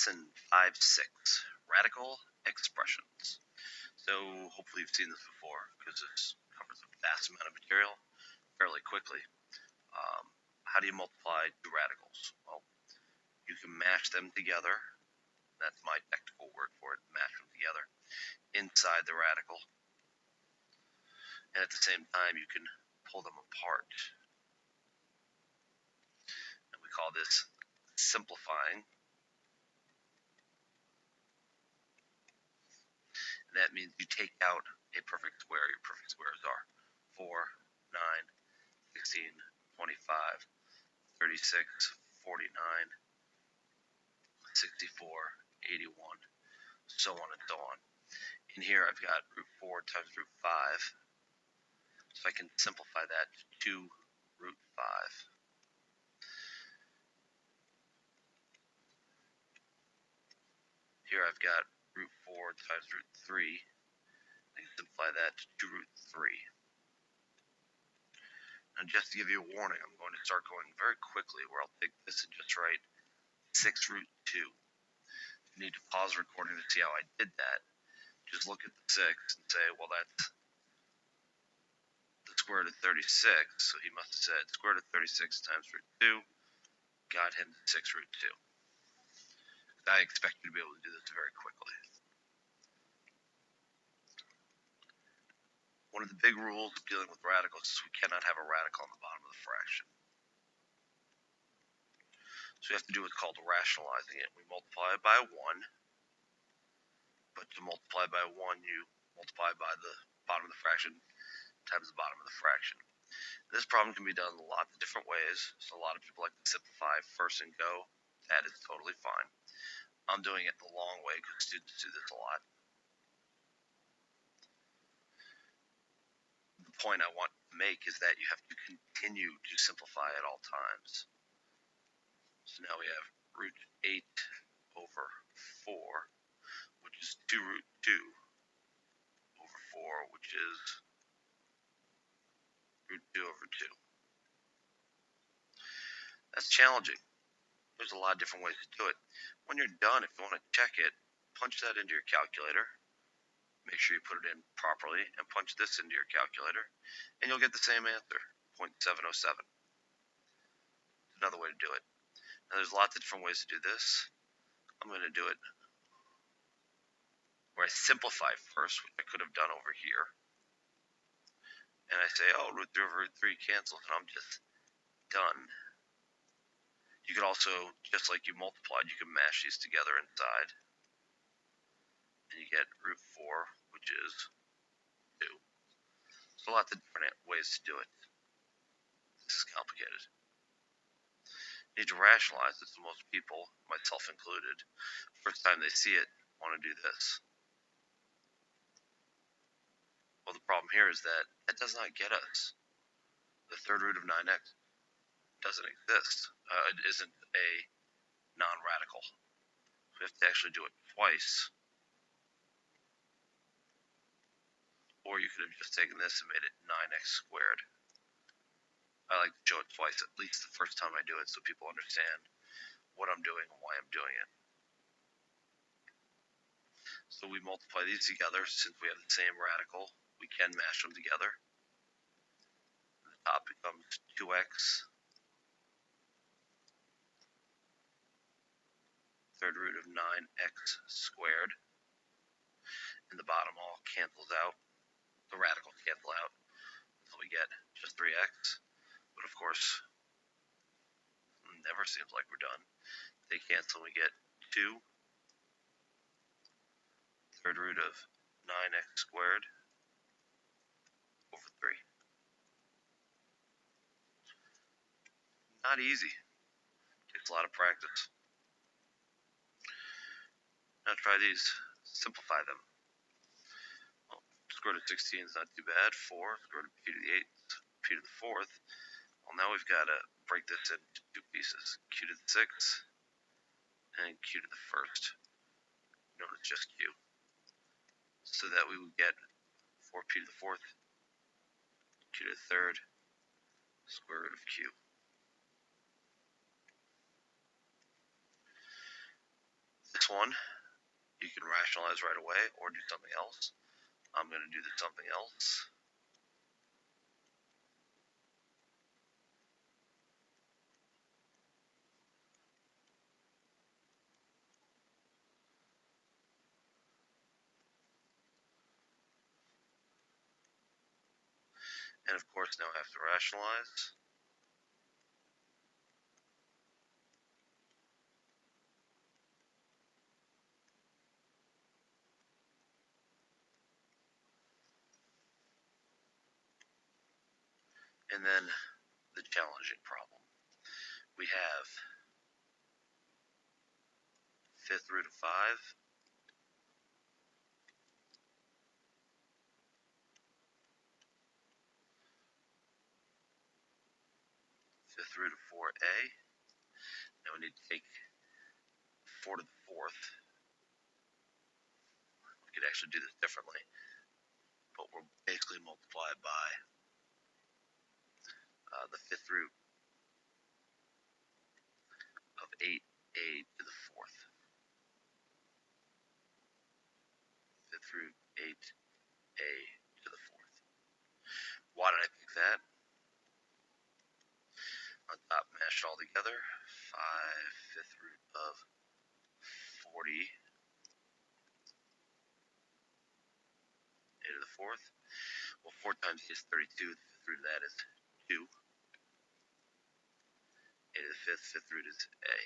Lesson 5-6, Radical Expressions. So hopefully you've seen this before because this covers a vast amount of material fairly quickly. How do you multiply two radicals? Well, you can mash them together. That's my technical word for it, mash them together inside the radical. And at the same time, you can pull them apart. And we call this simplifying. And that means you take out a perfect square. Your perfect squares are 4, 9, 16, 25, 36, 49, 64, 81, so on and so on. In here I've got root 4 times root 5, so I can simplify that to 2 root 5. Here I've got root 4 times root 3, I can simplify that to 2 root 3. And just to give you a warning, I'm going to start going very quickly where I'll take this and just write 6 root 2. You need to pause the recording to see how I did that. Just look at the 6 and say, well, that's the square root of 36, so he must have said square root of 36 times root 2 got him 6 root 2. I expect you to be able to do this very quickly. One of the big rules of dealing with radicals is we cannot have a radical on the bottom of the fraction. So we have to do what's called rationalizing it. We multiply it by 1, but to multiply by 1, you multiply by the bottom of the fraction times the bottom of the fraction. This problem can be done in lots of different ways, so a lot of people like to simplify first and go. That is totally fine. I'm doing it the long way because students do this a lot. The point I want to make is that you have to continue to simplify at all times. So now we have root 8 over 4, which is 2 root 2 over 4, which is root 2 over 2. That's challenging. There's a lot of different ways to do it. When you're done, if you want to check it, punch that into your calculator. Make sure you put it in properly and punch this into your calculator, and you'll get the same answer, 0.707. Another way to do it. Now, there's lots of different ways to do this. I'm going to do it where I simplify first, which I could have done over here. And I say, oh, root 3 over root 3 cancels, and I'm just done. You could also, just like you multiplied, you can mash these together inside. And you get root 4, which is 2. So lots of different ways to do it. This is complicated. You need to rationalize this. Most people, myself included, first time they see it, want to do this. Well, the problem here is that it does not get us. The third root of 9x doesn't exist. It isn't a non-radical. We have to actually do it twice. Or you could have just taken this and made it 9x squared. I like to show it twice, at least the first time I do it, so people understand what I'm doing and why I'm doing it. So we multiply these together. Since we have the same radical, we can mash them together. The top becomes 2x. Third root of 9x squared. And the bottom all cancels out. The radicals cancel out. So we get just 3x. But of course, it never seems like we're done. They cancel and we get 2. Third root of 9x squared over 3. Not easy. Takes a lot of practice. Now try these. Simplify them. Well, square root of 16 is not too bad. 4, square root of p to the 8th, p to the 4th. Well, now we've got to break this into two pieces. Q to the 6th and q to the 1st, known as just q. So that we would get 4p to the 4th, q to the 3rd, square root of q. this one, you can rationalize right away or do something else. I'm going to do something else. And of course, now I have to rationalize. And then the challenging problem. We have fifth root of 5, fifth root of 4a. Now we need to take 4 to the 4th. We could actually do this differently, but we'll basically multiply by the fifth root of 8a to the 4th. Fifth root 8a to the 4th. Why did I pick that? On top, mash it all together. 5 fifth root of 40 a to the 4th. Well, 4 times a is 32. The fifth root of that is 2. A to the 5th, fifth root is a.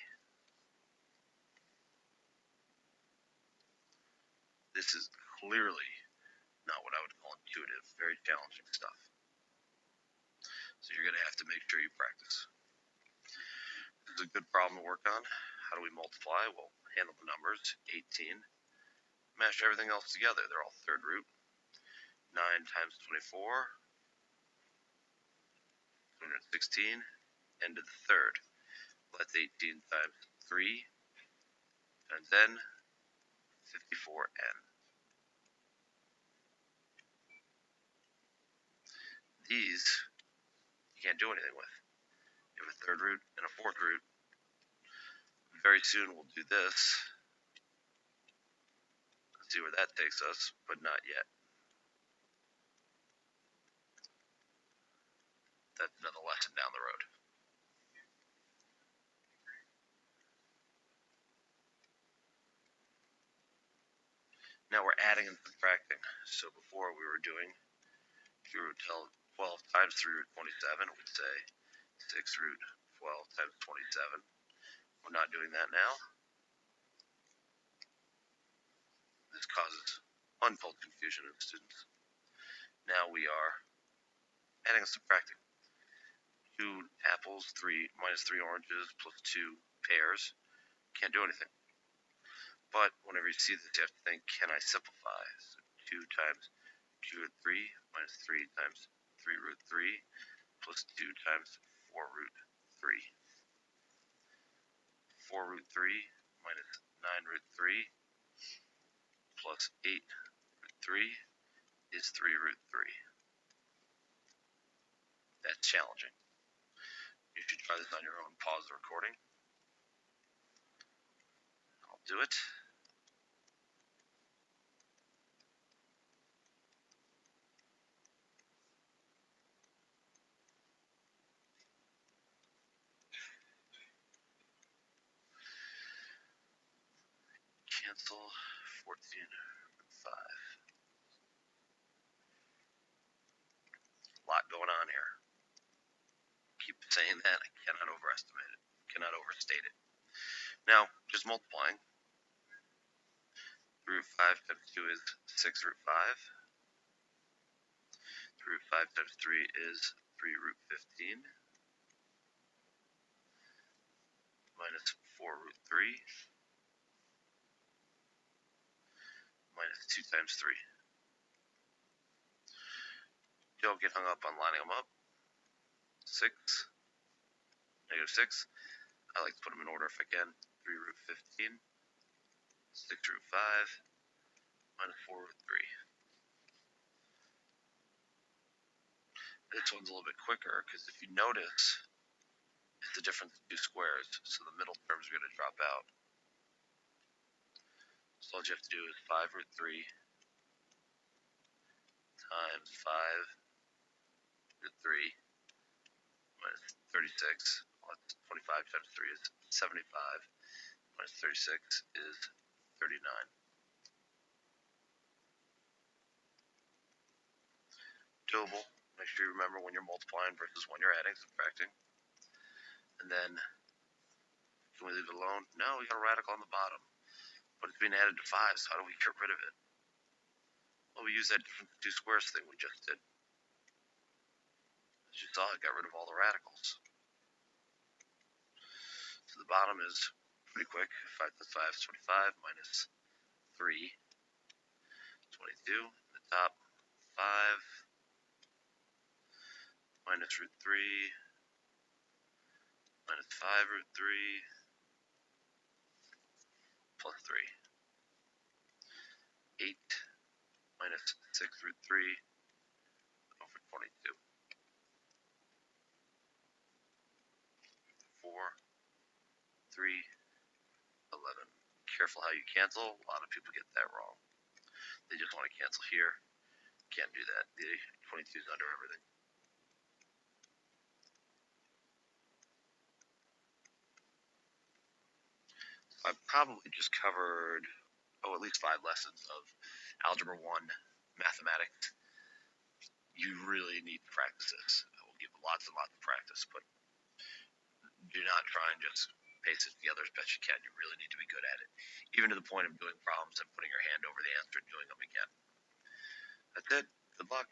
This is clearly not what I would call intuitive, very challenging stuff. So you're going to have to make sure you practice. This is a good problem to work on. How do we multiply? Well, handle the numbers. 18. Mash everything else together. They're all third root. 9 times 24. 216. N to the third. Well, that's 18 times 3 times n. 54n. These you can't do anything with. You have a third root and a fourth root. Very soon we'll do this. Let's see where that takes us, but not yet. That's another lesson down the road. Now we're adding and subtracting. So before we were doing, if you were to tell 12 times 3 root 27, we'd say 6 root 12 times 27. We're not doing that now. This causes untold confusion in students. Now we are adding and subtracting. 2 apples, 3 minus 3 oranges, plus 2 pears. Can't do anything. But whenever you see this, you have to think, can I simplify? So 2 times 2 root 3 minus 3 times 3 root 3 plus 2 times 4 root 3. 4 root 3 minus 9 root 3 plus 8 root 3 is 3 root 3. That's challenging. You should try this on your own. Pause the recording. I'll do it. Cancel 14 root 5. A lot going on here. Keep saying that. I cannot overestimate it. Cannot overstate it. Now, just multiplying. 3 root 5 times 2 is 6 root 5. 3 root 5 times 3 is 3 root 15. Minus 4 root 3. Minus 2 times 3. Don't get hung up on lining them up. 6. Negative 6. I like to put them in order if I can. 3 root 15. 6 root 5. Minus 4 root 3. This one's a little bit quicker because if you notice, it's the difference of 2 squares, so the middle terms are going to drop out. So all you have to do is 5 root 3 times 5 root 3 minus 36. Well, 25 times 3 is 75. Minus 36 is 39. Doable. Make sure you remember when you're multiplying versus when you're adding, subtracting. And then, can we leave it alone? No, we got a radical on the bottom. But it's being added to 5, so how do we get rid of it? Well, we use that difference in 2 squares thing we just did. As you saw, it got rid of all the radicals. So the bottom is pretty quick. 5 plus 5 is 25, minus 3, 22. The top, 5, minus root 3, minus 5 root 3, plus 3. 8 minus 6 root 3 over 22. 4, 3, 11. Careful how you cancel. A lot of people get that wrong. They just want to cancel here. Can't do that. The 22 is under everything. I've probably just covered, at least 5 lessons of Algebra 1 mathematics. You really need to practice this. I will give lots and lots of practice, but do not try and just paste it together as best you can. You really need to be good at it, even to the point of doing problems and putting your hand over the answer and doing them again. That's it. Good luck.